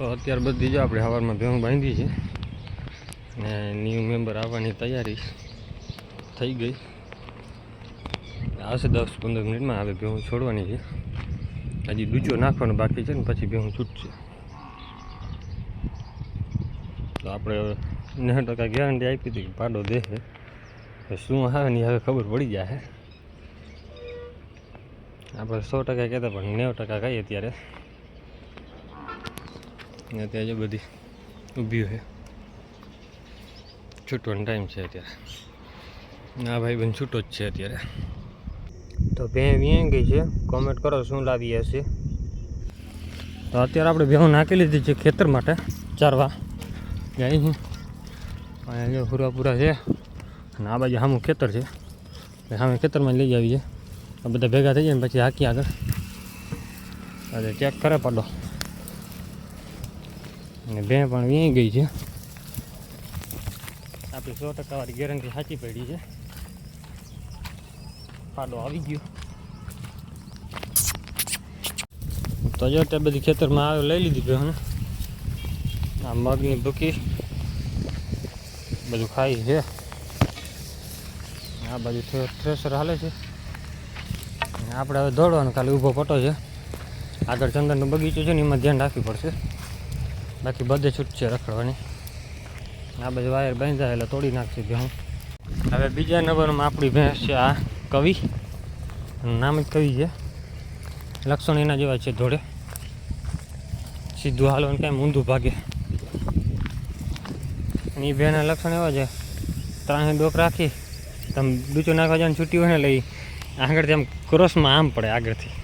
તો અત્યાર બધી જો આપણે સવારમાં ભેહું બાંધી છે ને ન્યૂ મેમ્બર આવવાની તૈયારી થઈ ગઈ. આવશે 10-15 મિનિટમાં હવે ભેહું છોડવાની છે. હજી દૂચો નાખવાનો બાકી છે ને પછી ભેહું છૂટશે. તો આપણે 90% ગેરંટી આપી હતી કે પાડો દે છે, શું આવે ને હવે ખબર પડી જાય. આપણે 100% કહેતા પણ 90% કહીએ ત્યારે. ને ત્યાં જે બધી ઊભી છે, છૂટવાનો ટાઈમ છે અત્યારે. આ ભાઈ બંધ છૂટો જ છે અત્યારે. તો ભેં વ્યાઈ ગઈ છે, કોમેન્ટ કરો શું લાવી હશે. તો અત્યારે આપણે ભેહું નાખી લીધી છે ખેતર માટે ચારવા જાય છે. અહીંયા જો પૂરા છે અને આ બાજુ સામું ખેતર છે. સામે ખેતરમાં લઈ આવીએ, આ બધા ભેગા થઈ જાય ને પછી હાકી આગળ અરે ચેક કરે પાડો. અને ભેં પણ વ્યાઈ ગઈ છે. આપણી 100% વાળી ગેરંટી સાચી પડી છે. પાડો આવી ગયો. તો જો ત્યાં બધી ખેતરમાં આવે લઈ લીધી ભેં. આ મગની ભૂકી બધું ખાઈ છે. આ બાજુ થ્રેસર હાલે છે. આપણે હવે દોડવાનું, ખાલી ઊભો પટો છે. આગળ ચંદનનો બગીચો છે ને એમાં ધ્યાન રાખવી પડશે, બાકી બધે છૂટ છે રખડવાની. આ બાજુ વાયર બાંધ્યા એટલે તોડી નાખશે ભેહું. હવે બીજા નંબરમાં આપણી ભેંસ છે આ કવિ, નામ જ કવિ છે. લક્ષણ એના જેવા છે, ધોળે સીધું હાલવાનું કેમ ઊંધું ભાગે. અને એ ભેંના લક્ષણ એવા છે, 3 ડોક રાખી તમે ડૂચો નાખવા જવાનું છૂટી હોય ને લઈ આગળથી આમ ક્રોસમાં આમ પડે આગળથી.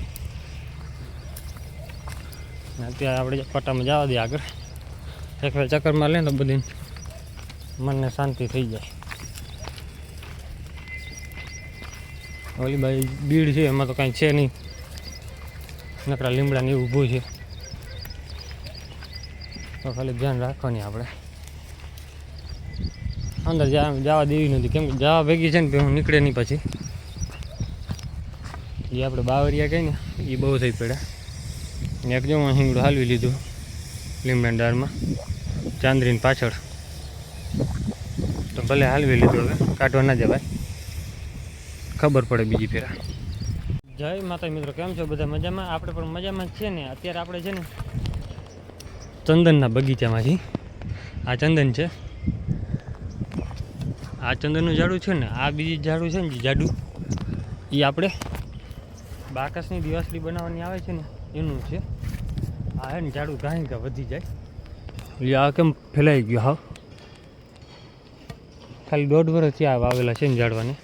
અત્યારે આપણે પટ્ટામાં જવા દઈએ આગળ. એક વાર ચક્કરમાં લે તો બધી મનને શાંતિ થઈ જાય. ઓલી બાજુ બીડ છે એમાં તો કાંઈ છે નહીં, નકરા લીમડાને એવું ઊભું છે. તો ખાલી ધ્યાન રાખવાની આપણે. અંદર જવા દેવી નથી, કેમ કે જવા ભેગી છે ને હું નીકળે નહીં પછી. એ આપણે બાવરિયા કહીએ ને એ બહુ થઈ પડ્યા. એક જો હું હિંગડું હાલવી લીધું લીમડાની દાળમાં ચાંદરીની પાછળ. તો ભલે હાલવી લીધું, હવે કાઢવા ના જવાય, ખબર પડે બીજી ફેરા. જય માતા મિત્રો, કેમ છો બધા? મજામાં? આપણે પણ મજામાં જ છે ને. અત્યારે આપણે છે ને ચંદનના બગીચામાંથી, આ ચંદન છે, આ ચંદનનું ઝાડું છે ને, આ બીજી ઝાડું છે ને જે જાડું, એ આપણે બાકસની દિવાસળી બનાવવાની આવે છે ને એનું છે. આ હે ને ઝાડું ઘાણી ઘા વધી જાય. એટલે આ કેમ ફેલાઈ ગયો હાવ. ખાલી 1.5 વર્ષથી આ વાવેલા છે ને ઝાડવાને.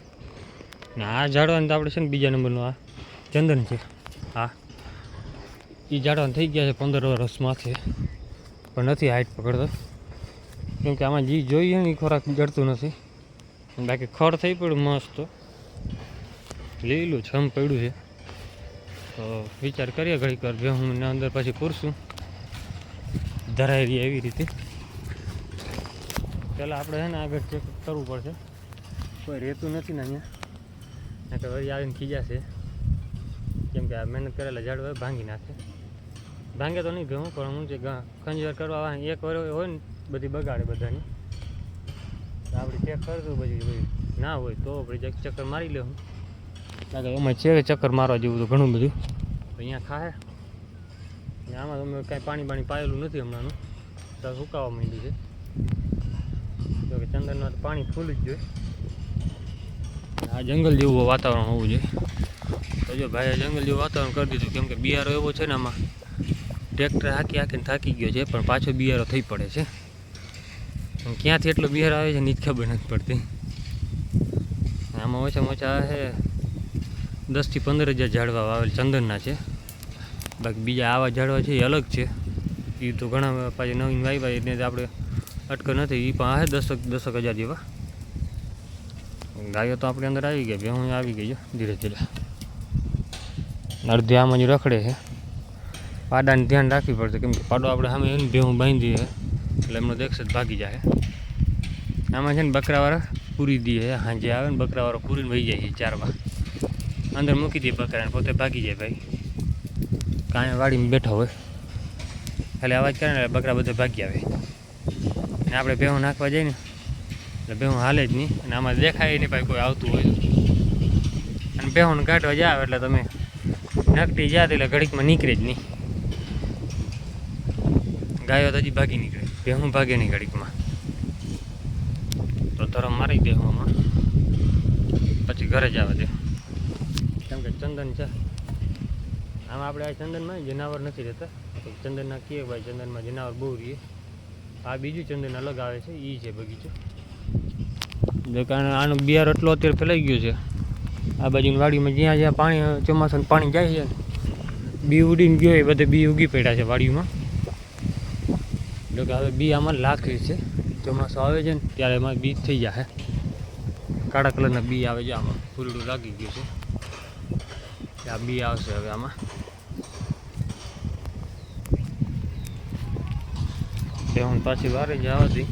ને આ ઝાડવાને તો આપણે છે ને બીજા નંબરનું આ ચંદન છે. હા, એ ઝાડવાને થઈ ગયા છે 15 વર્ષમાં છે, પણ નથી હાઈટ પકડતો. કેમ કે આમાં જે જોઈએ ને એ ખોરાક જડતું નથી. બાકી ખડ થઈ પડ્યું મસ્ત, લીલું છમ પડ્યું છે. તો વિચાર કરીએ ઘડીક વાર ભેહુંને અંદર પછી પૂરશું ધરાઈ રહી એવી રીતે. પહેલાં આપણે છે ને આગળ ચેક કરવું પડશે, કોઈ રહેતું નથી ને અહીંયા, તો વળી આવીને ખીજાશે. કેમ કે આ મહેનત કરેલા ઝાડ હોય ભાંગી નાખે. ભાંગે તો નહીં ભેહું, પણ હું છે ખંજવાર કરવા એક વાર હોય ને બધી બગાડે બધાની. આપણે ચેક કરશું પછી ના હોય તો આપણે ચક્કર મારી લેવું. કારણ કે એમાં છે ચક્કર મારવા જેવું તો ઘણું બધું. તો અહીંયા ખાહે. આમાં તો અમે કાંઈ પાણી પાયેલું નથી હમણાંનું, તો સુકાવા માંડ્યું છે. તો કે ચંદનમાં પાણી ફૂલ જ જોઈએ. આ જંગલ જેવું વાતાવરણ હોવું જોઈએ. તો જો ભાઈએ જંગલ જેવું વાતાવરણ કરી દીધું. કેમ કે બિયારો એવો છે ને, આમાં ટ્રેક્ટર હાકીને થાકી ગયો છે, પણ પાછો બિયારો થઈ પડે છે. ક્યાંથી એટલો બિયાર આવે છે ને એ જ ખબર નથી પડતી. આમાં ઓછામાં ઓછા છે 10 થી 15 હજાર ઝાડવા વાવેલ ચંદનના છે. બાકી બીજા આવા ઝાડવા છે એ અલગ છે. એ તો ઘણા પાછી નવીન વાવ્યા એને આપણે અટક નથી. એ પણ આવે 10 હજાર જેવા. ગાયો તો આપણે અંદર આવી ગઈ, ભેહું આવી ગઈ છે ધીરે ધીરે. અડધી આમાં જ રખડે છે. પાડાને ધ્યાન રાખવી પડશે, કેમ કે પાડો આપણે સામે એને ભેહું બાંધી છે એટલે એમનો દેખશે ભાગી જાય. આમાં છે ને બકરાવાળા પૂરી દે, સાંજે આવે ને બકરાવાળો પૂરીને વહી જાય છે ચારવા. અંદર મૂકી દે બકરાને, પોતે ભાગી જાય ભાઈ. કાંઈ વાડીમાં બેઠા હોય ખાલી અવાજ કરે ને એટલે બકરા બધા ભાગી આવે. અને આપણે ભેહું નાખવા જઈએ ને એટલે ભેહું હાલે જ નહીં, અને આમાં દેખાય નહીં ભાઈ કોઈ આવતું હોય. અને ભેહું કાઢવા જાવ એટલે તમે નકટી જાત એટલે ઘડીકમાં નીકળે જ નહીં. ગાયો તો હજી ભાગી નીકળે, ભેહું ભાગે નહીં ઘડીકમાં. તો ધરમ મારી દેવું આમાં, પછી ઘરે જવા દે. કેમ કે ચંદન છે આમાં, આપણે આ ચંદનમાં જનાવર નથી રહેતા. ચંદનના કહીએ ભાઈ, ચંદનમાં જનાવર બહુ રહીએ. આ બીજું ચંદન અલગ આવે છે, એ છે બગીચો. જે કારણે આનું બિયાર એટલો અત્યારે ફેલાઈ ગયો છે. આ બાજુની વાડીમાં જ્યાં જ્યાં પાણી ચોમાસાનું પાણી જાય છે, બી ઉડીને ગયો એ બધે બી ઉગી પડ્યા છે વાડીમાં. જો કે હવે બી આમાં લાખી છે, ચોમાસું આવે છે ને ત્યારે એમાં બી થઈ જાય. કાળા કલરના બી આવે છે આમાં, ફૂલડું લાગી ગયું છે. આ બી આવશે હવે આમાં. હું પાછી વારે જવા દઈ.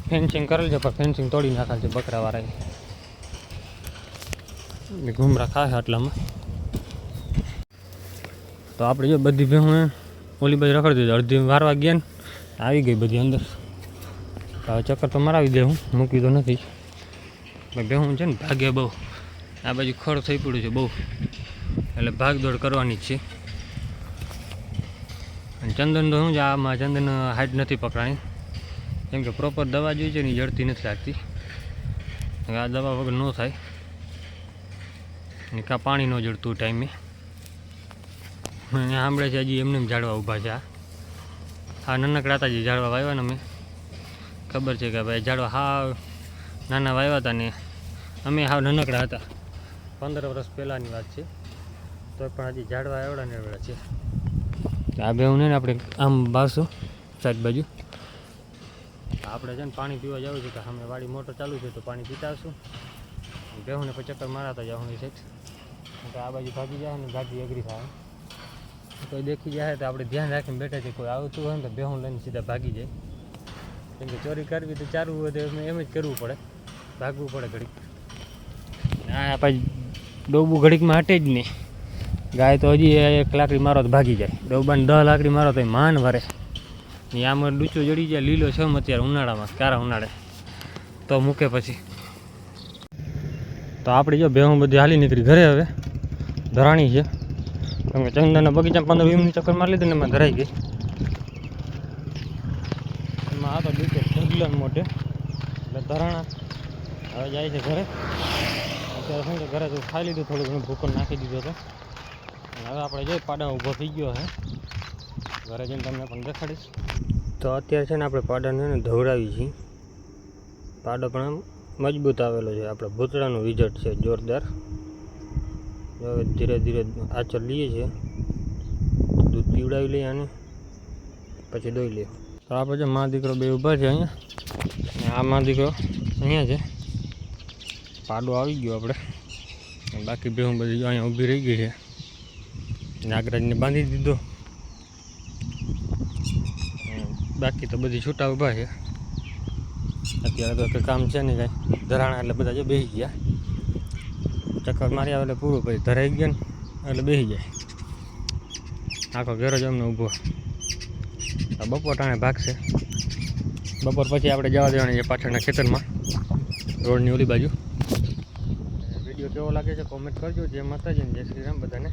ફેન્સિંગ કરેલ છે પણ ફેન્સિંગ તોડી નાખેલ છે બકરાવાળાએ. ઘૂમરા ખાશે આટલામાં. તો આપણે જો બધી ભેહું ઓલી બાજુ રખડી દીધી, અડધી વારવા ગયા ને આવી ગઈ બધી અંદર. હવે ચક્કર તો મરાવી દે, હું મૂકી તો નથી. ભેહું છે ને ભાગે બહુ, આ બાજુ ખડ થઈ પડ્યું છે બહુ, એટલે ભાગદોડ કરવાની જ છે. અને ચંદન તો શું છે, આમાં ચંદન હાઈટ નથી પકડાણી, કેમ કે પ્રોપર દવા જોઈ છે ને જડતી નથી લાગતી. આ દવા વગર ન થાય, ને કાં પાણી ન જડતું ટાઈમે. અહીંયા સાંભળે છે હજી એમને ઝાડવા ઊભા છે. આ નાનકડા હતા જે ઝાડવા વાવ્યા ને અમે, ખબર છે કે ભાઈ ઝાડવા હાવ નાના વાવ્યા હતા ને અમે હાવ નાનકડા હતા. 15 વર્ષ પહેલાંની વાત છે, તો પણ હજી ઝાડવા એવડા ને એવડા છે. આ બેવું ને આપણે આમ બારશું સાઈડ બાજુ. આપણે છે ને પાણી પીવા જવું છે, કે સામે વાડી મોટર ચાલુ છે તો પાણી પીતા આવશું. બેહું ને પછી ચક્કર મારાતા જાઉં એ સાઈડ. તો આ બાજુ ભાગી જાય ને ગાડી અઘરી થાય. કોઈ દેખી જાય તો આપણે ધ્યાન રાખીને બેઠા છે, કોઈ આવતું હોય ને તો બેહું લઈને સીધા ભાગી જાય. કેમ કે ચોરી કરવી તો ચારવું હોય તો એમ જ કરવું પડે, ભાગવું પડે ઘડીક. હા પછી ડોબું ઘડીકમાં હટે જ નહીં. ગાય તો હજી 1 લાકડી મારો તો ભાગી જાય, ડોબાને 10 લાકડી મારો તો માન વરે. ને આમાં ડૂચો જડી જાય લીલો છમ અત્યારે ઉનાળામાં, કારા ઉનાળે તો મૂકે પછી. તો આપણે જો ભેહું બધી હાલી નીકળી ઘરે. હવે ધરાણી છે, કેમ કે ચંદનના બગીચામાં 15-20 મિનિટ ચક્કર મારી લીધી ને એમાં ધરાઈ ગઈ. એમાં આ તો બીજો ઢગલો મોટે એટલે ધરાણા. હવે જાય છે ઘરે. અત્યારે શું કે ઘરે તો ખાઈ લીધું, થોડું ઘણું ભૂકો નાખી દીધો હતો. હવે આપણે જોઈ પાડા ઊભો થઈ ગયો છે, ઘરે જઈને તમને પણ દેખાડીશ. તો અત્યારે છે ને આપણે પાડાને ધવડાવી છીએ. પાડો પણ આમ મજબૂત આવેલો છે, આપણે ભૂતળાનું વિઝટ છે જોરદાર. હવે ધીરે ધીરે આચર લઈએ છીએ, દૂધ પીવડાવી લઈએ આને, પછી દોઈ લઈએ. તો આપણે જો મા દીકરો બે ઊભા છે અહીંયા, અને આ મા દીકરો અહીંયા છે. પાડો આવી ગયો આપણે, બાકી ભેહું બધી અહીંયા ઊભી રહી ગઈ છે. નાગરાજને બાંધી દીધો, બાકી તો બધી છૂટા ઊભા છે. અત્યારે તો કંઈ કામ છે નહીં કાંઈ, ધરાણા એટલે બધા જો બેસી ગયા. ચક્કર મારી આવે એટલે પૂરું, પછી ધરાઈ ગયા ને એટલે બેસી જાય. આખો ઘેરો જ અમને ઊભો. આ બપોર ટાણે ભાગશે. બપોર પછી આપણે જવા દેવાની છે પાછળના ખેતરમાં, રોડની ઓલી બાજુ. વિડીયો કેવો લાગે છે કોમેન્ટ કરજો. જય માતાજી, જય શ્રી રામ બધાને.